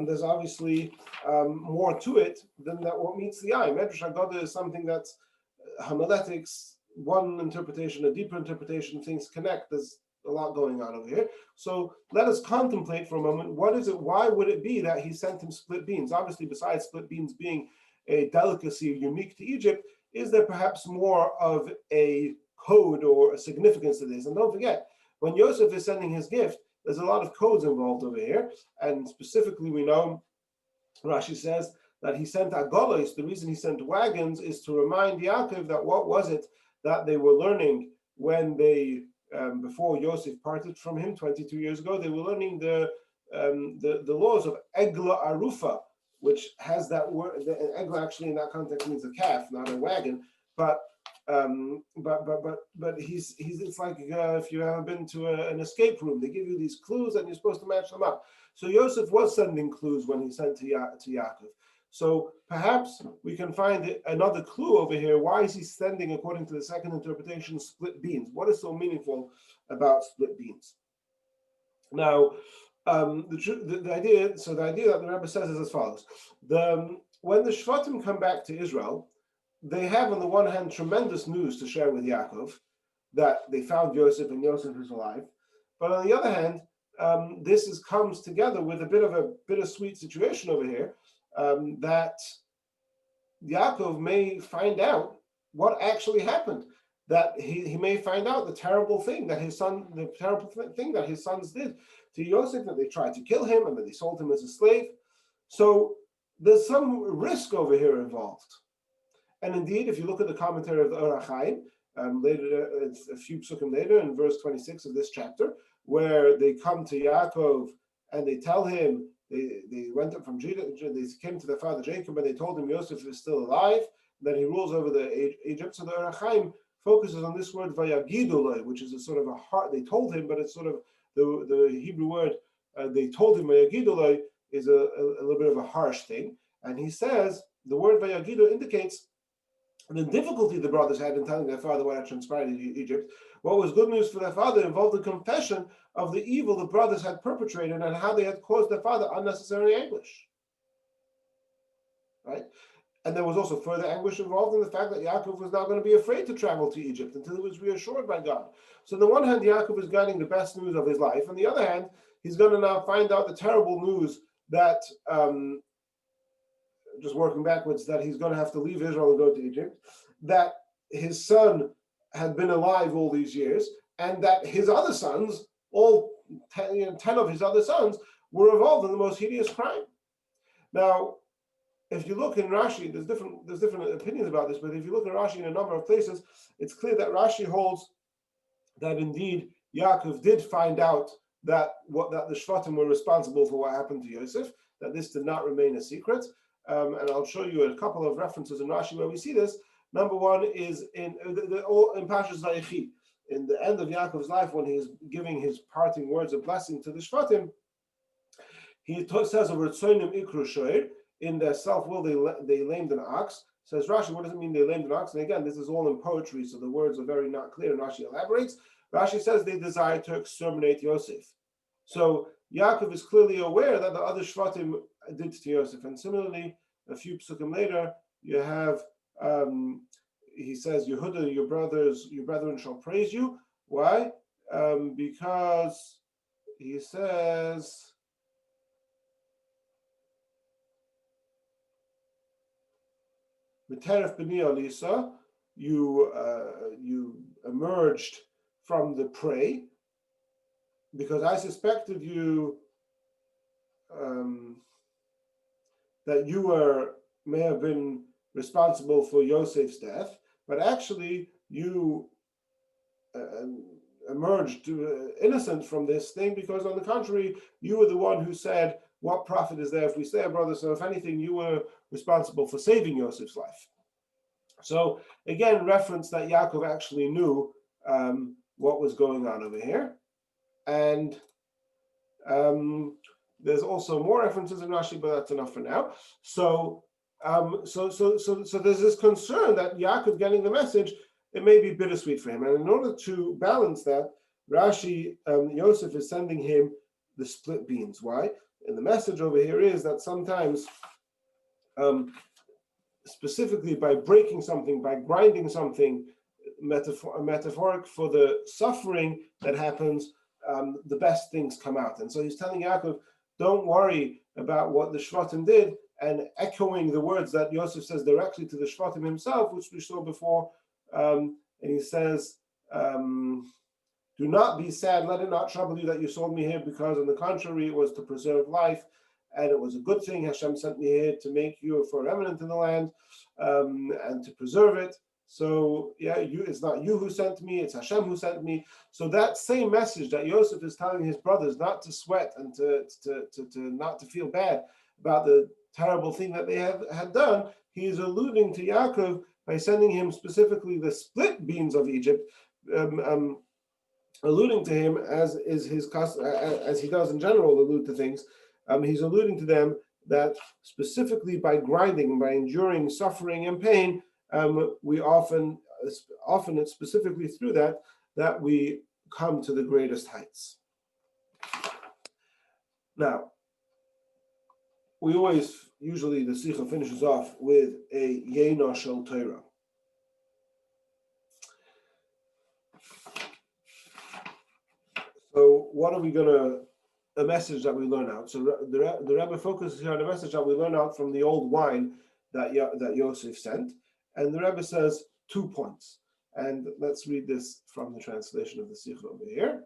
there's obviously more to it than that what meets the eye. Medrash agada is something that's homiletics, one interpretation, a deeper interpretation, things connect. There's a lot going on over here. So let us contemplate for a moment, what is it, why would it be that he sent him split beans? Obviously, besides split beans being a delicacy unique to Egypt, is there perhaps more of a code or a significance to this? And don't forget, when Yosef is sending his gift, there's a lot of codes involved over here. And specifically, we know, Rashi says, that he sent agolos. The reason he sent wagons is to remind Yaakov that what was it that they were learning when they before Yosef parted from him 22 years ago. They were learning the laws of Egla Arufa, which has that word. Egla actually in that context means a calf, not a wagon. But he's it's like if you ever been to an escape room, they give you these clues and you're supposed to match them up. So Yosef was sending clues when he sent to Yaakov. So perhaps we can find another clue over here. Why is he sending, according to the second interpretation, split beans? What is so meaningful about split beans? Now, the idea that the Rabbi says is as follows: when the Shvatim come back to Israel, they have on the one hand tremendous news to share with Yaakov that they found Yosef and Yosef is alive, but on the other hand, this comes together with a bit of a bittersweet situation over here. That Yaakov may find out what actually happened, that he may find out the terrible thing that his sons did to Yosef, that they tried to kill him and that they sold him as a slave. So there's some risk over here involved. And indeed, if you look at the commentary of the Or HaChaim, later, it's a few psukim later in verse 26 of this chapter, where they come to Yaakov and they tell him, they went up from Judah, they came to their father Jacob, and they told him Yosef is still alive, that he rules over the Egypt. So the Or HaChaim focuses on this word Vayagidolai, which is a sort of a heart. They told him, but it's sort of the Hebrew word they told him Vayagidolai is a little bit of a harsh thing. And he says the word Vayagido indicates the difficulty the brothers had in telling their father what had transpired in Egypt. What was good news for their father involved the confession of the evil the brothers had perpetrated and how they had caused their father unnecessary anguish. Right? And there was also further anguish involved in the fact that Yaakov was not going to be afraid to travel to Egypt until he was reassured by God. So on the one hand, Yaakov is getting the best news of his life. On the other hand, he's going to now find out the terrible news that, just working backwards, that he's going to have to leave Israel and go to Egypt, that his son had been alive all these years, and that his other sons, all 10 of his other sons, were involved in the most hideous crime. Now, if you look in Rashi, there's different opinions about this, but if you look at Rashi in a number of places, it's clear that Rashi holds that indeed Yaakov did find out that the Shvatim were responsible for what happened to Yosef, that this did not remain a secret. And I'll show you a couple of references in Rashi where we see this. Number one is in Parshas Vayechi, in the end of Yaakov's life, when he's giving his parting words of blessing to the Shvatim, he says over Tzonim Ikru Shoir, in their self-will they lamed an ox. Says Rashi, what does it mean they lamed an ox? And again, this is all in poetry, so the words are very not clear, and Rashi elaborates. Rashi says they desired to exterminate Yosef. So Yaakov is clearly aware that the other Shvatim did to Yosef. And similarly, a few psukim later, you have, he says, Yehuda, your brethren shall praise you. Why? Because he says, B'teref b'ni alisa, you emerged from the prey, because I suspected you that you may have been responsible for Yosef's death, but actually you emerged innocent from this thing, because on the contrary, you were the one who said, what profit is there if we slay our brother? So if anything, you were responsible for saving Yosef's life. So again, reference that Yaakov actually knew what was going on over here. And there's also more references in Rashi, but that's enough for now. So there's this concern that Yaakov getting the message, it may be bittersweet for him. And in order to balance that, Rashi, Yosef is sending him the split beans. Why? And the message over here is that sometimes, specifically by breaking something, by grinding something, metaphoric for the suffering that happens, the best things come out. And so he's telling Yaakov, don't worry about what the Shvatim did, and echoing the words that Yosef says directly to the Shvatim himself, which we saw before. And he says, do not be sad, let it not trouble you that you sold me here, because on the contrary, it was to preserve life, and it was a good thing. Hashem sent me here to make you for remnant in the land, and to preserve it. So yeah, it's not you who sent me, it's Hashem who sent me. So that same message that Yosef is telling his brothers not to sweat and to not to feel bad about the terrible thing that they had done, he is alluding to Yaakov by sending him specifically the split beans of Egypt, alluding to him as is his as he does in general allude to things. He's alluding to them that specifically by grinding, by enduring suffering and pain, we often it's specifically through that we come to the greatest heights. Now, usually the Sicha finishes off with a Yena Shel Torah. So what are we a message that we learn out? So the Rebbe focuses here on a message that we learn out from the old wine that Yosef sent. And the Rebbe says 2 points. And let's read this from the translation of the Sicha over here.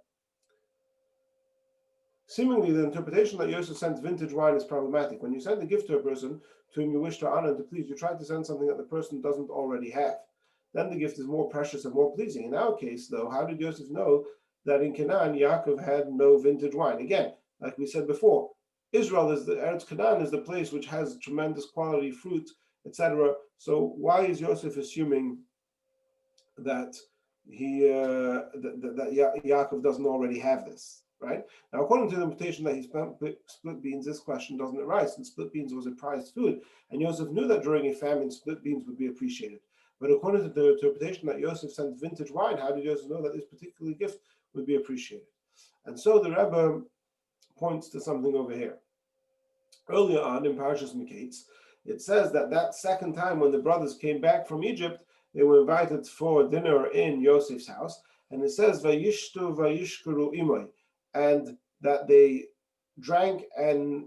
Seemingly, the interpretation that Yosef sent vintage wine is problematic. When you send a gift to a person to whom you wish to honor and to please, you try to send something that the person doesn't already have. Then the gift is more precious and more pleasing. In our case, though, how did Yosef know that in Canaan, Yaakov had no vintage wine? Again, like we said before, Israel is Eretz Canaan is the place which has tremendous quality fruit, etc. So why is Yosef assuming that Yaakov doesn't already have this? Right? Now, according to the interpretation that he split beans, this question doesn't arise, since split beans was a prized food, and Yosef knew that during a famine, split beans would be appreciated. But according to the interpretation that Yosef sent vintage wine, how did Yosef know that this particular gift would be appreciated? And so the Rebbe points to something over here. Earlier on in Parashas Miketz, it says that second time when the brothers came back from Egypt, they were invited for dinner in Yosef's house, and it says Vayishtu Vayishkuru Imoi, and that they drank and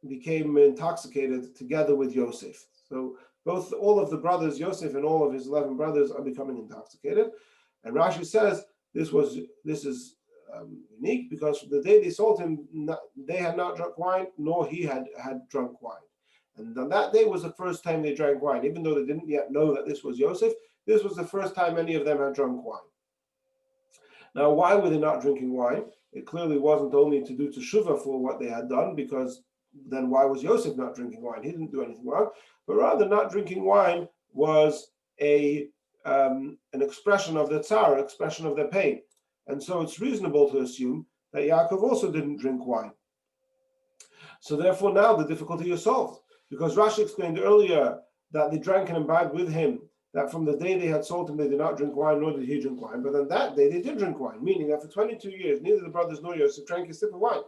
became intoxicated together with Yosef. So all of the brothers, Yosef and all of his 11 brothers, are becoming intoxicated. And Rashi says this is unique because from the day they sold him, they had not drunk wine, nor he had drunk wine. And on that day was the first time they drank wine, even though they didn't yet know that this was Yosef. This was the first time any of them had drunk wine. Now, why were they not drinking wine? It clearly wasn't only to do teshuvah for what they had done, because then why was Yosef not drinking wine? He didn't do anything wrong, but rather not drinking wine was an expression of the tsar, an expression of their pain. And so it's reasonable to assume that Yaakov also didn't drink wine. So therefore now the difficulty is solved, because Rashi explained earlier that they drank and imbibed with him, that from the day they had sold him, they did not drink wine, nor did he drink wine. But on that day, they did drink wine, meaning that for 22 years, neither the brothers nor Yosef drank a sip of wine.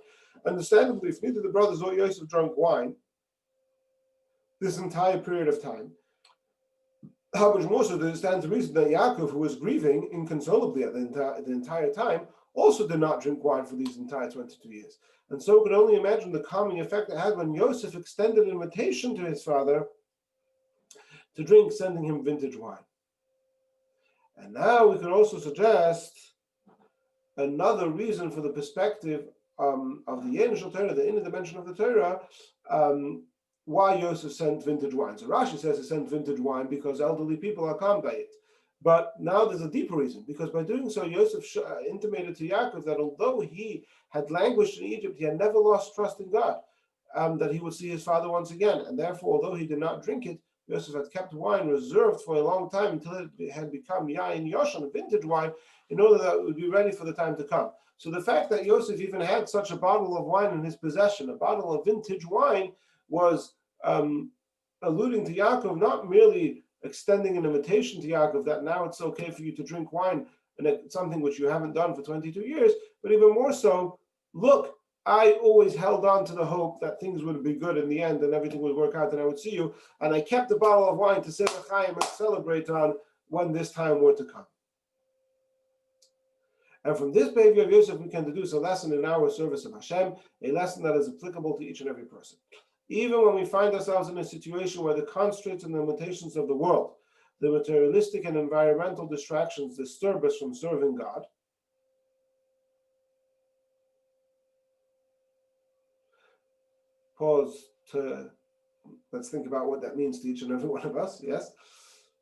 Understandably, if neither the brothers or Yosef drank wine this entire period of time, how much more so there stands to reason that Yaakov, who was grieving inconsolably at the entire time, also did not drink wine for these entire 22 years. And so we could only imagine the calming effect it had when Yosef extended an invitation to his father to drink, sending him vintage wine. And now we could also suggest another reason for the perspective of the Yen Shel Torah, the inner dimension of the Torah, why Yosef sent vintage wine. So Rashi says he sent vintage wine because elderly people are calmed by it. But now there's a deeper reason, because by doing so, Yosef intimated to Yaakov that although he had languished in Egypt, he had never lost trust in God, that he would see his father once again. And therefore, although he did not drink it, Yosef had kept wine reserved for a long time until it had become yain yoshan, vintage wine, in order that it would be ready for the time to come. So the fact that Yosef even had such a bottle of wine in his possession, a bottle of vintage wine, was alluding to Yaakov, not merely extending an invitation to Yaakov that now it's okay for you to drink wine, and it's something which you haven't done for 22 years, but even more so, look, I always held on to the hope that things would be good in the end and everything would work out and I would see you, and I kept a bottle of wine to say l'chaim and celebrate on when this time were to come. And from this behavior of Yosef, we can deduce a lesson in our service of Hashem, a lesson that is applicable to each and every person. Even when we find ourselves in a situation where the constraints and limitations of the world, the materialistic and environmental distractions disturb us from serving God, let's think about what that means to each and every one of us, yes?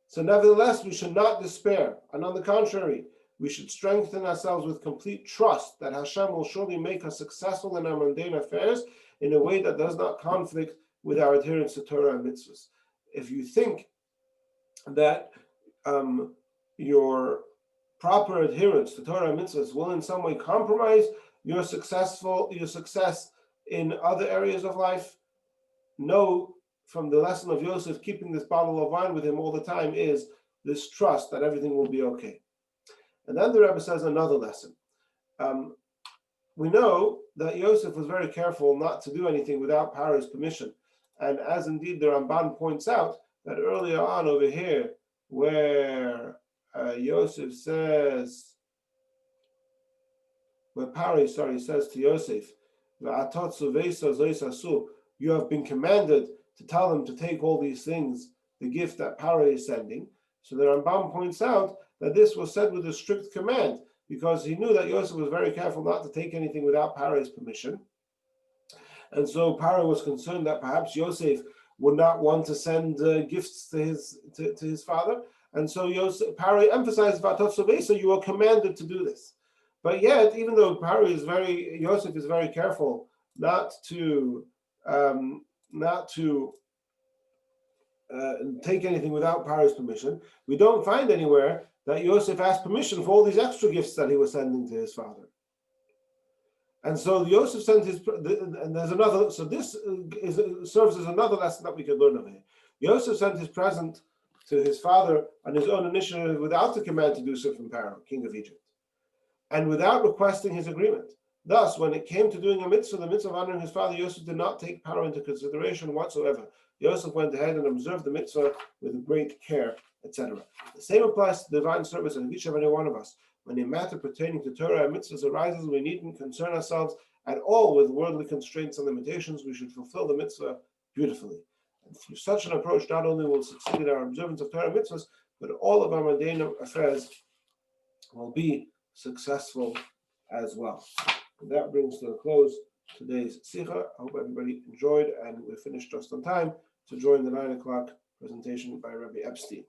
So nevertheless, we should not despair, and on the contrary, we should strengthen ourselves with complete trust that Hashem will surely make us successful in our mundane affairs in a way that does not conflict with our adherence to Torah and mitzvahs. If you think that your proper adherence to Torah and mitzvahs will in some way compromise your success in other areas of life, know from the lesson of Yosef, keeping this bottle of wine with him all the time, is this trust that everything will be okay. And then the Rebbe says another lesson. We know that Yosef was very careful not to do anything without Paro's permission. And as indeed the Ramban points out, that earlier on over here, where Yosef says, where Paro, says to Yosef, you have been commanded to tell them to take all these things, the gift that Paro is sending. So the Rambam points out that this was said with a strict command, because he knew that Yosef was very careful not to take anything without Paro's permission. And so Paro was concerned that perhaps Yosef would not want to send gifts to his father. And so Paro emphasized, so you are commanded to do this. But yet, even though Yosef is very careful not to take anything without Paro's permission, we don't find anywhere that Yosef asked permission for all these extra gifts that he was sending to his father. And so Yosef sent and there's another, so this serves as another lesson that we can learn of here. Yosef sent his present to his father on his own initiative without the command to do so from Pharaoh, king of Egypt, and without requesting his agreement. Thus, when it came to doing a mitzvah, the mitzvah of honoring his father, Yosef did not take Pharaoh into consideration whatsoever. Yosef went ahead and observed the mitzvah with great care, etc. The same applies to divine service and each and every one of us. When a matter pertaining to Torah and mitzvahs arises, we needn't concern ourselves at all with worldly constraints and limitations. We should fulfill the mitzvah beautifully. And through such an approach, not only will we succeed in our observance of Torah and mitzvahs, but all of our mundane affairs will be successful as well. And that brings to a close today's Sicha. I hope everybody enjoyed, and we finished just on time to join the 9 o'clock presentation by Rabbi Epstein.